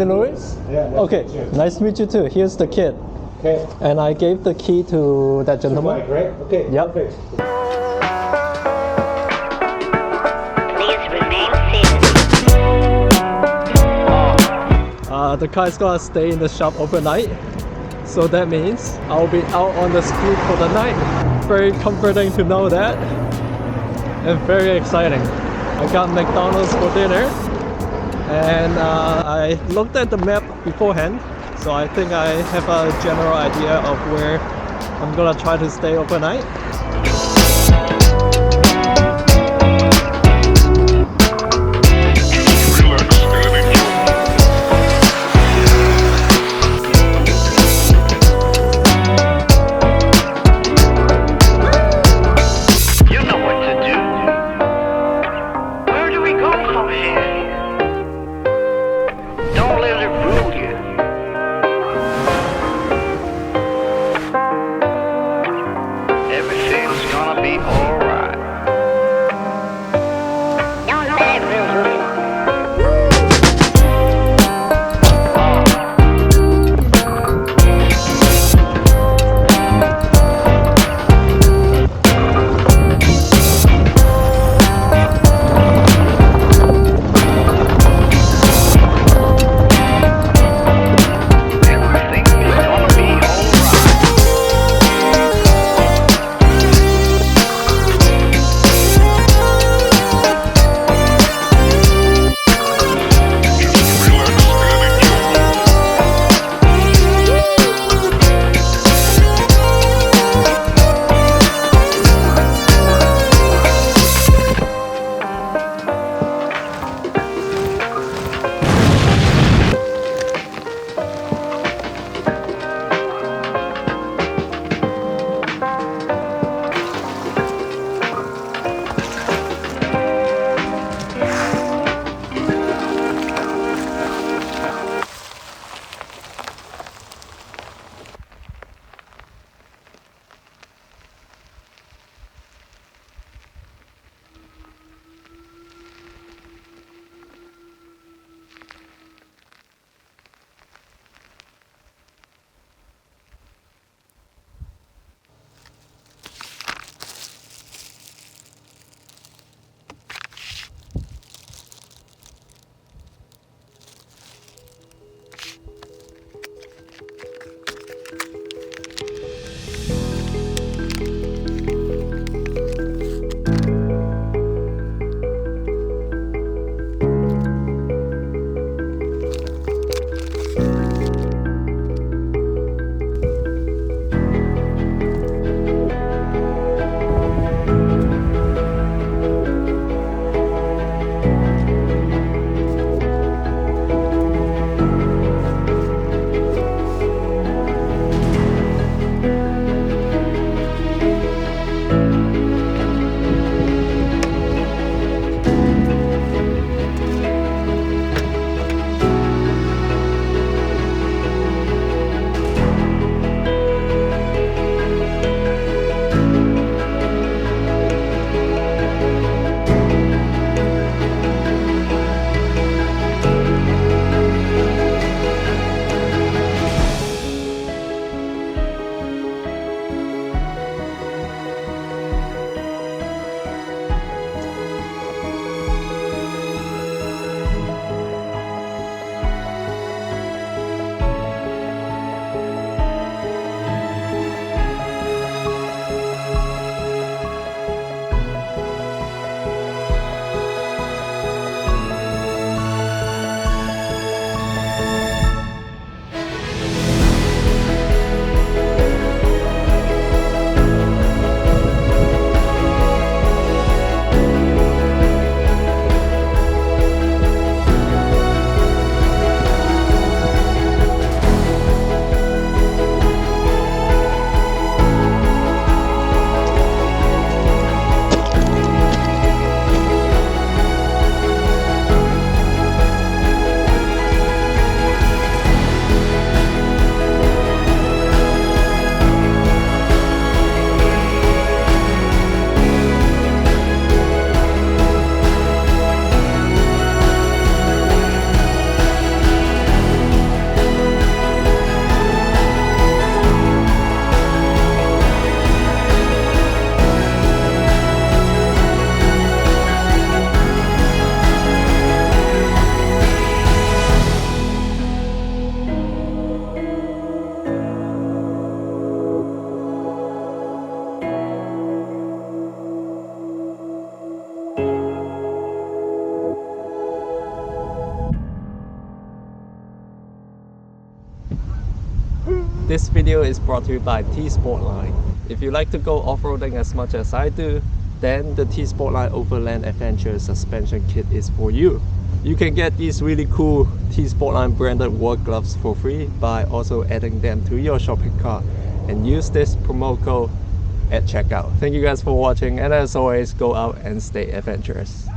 it Luis? Yeah. Okay, nice to meet you too. Here's the kid. Okay. And I gave the key to that gentleman. Mike, right? Okay. Yep. Perfect. Please remain seated. The car is gonna stay in the shop overnight. So that means I'll be out on the street for the night. Very comforting to know that. And very exciting. I got McDonald's for dinner. And I looked at the map beforehand. So I think I have a general idea of where I'm gonna try to stay overnight. Everything This video is brought to you by TSportline. If you like to go off-roading as much as I do, then the TSportline Overland Adventurous suspension kit is for you. You can get these really cool TSportline branded work gloves for free by also adding them to your shopping cart and use this promo code at checkout. Thank you guys for watching, and as always, go out and stay adventurous.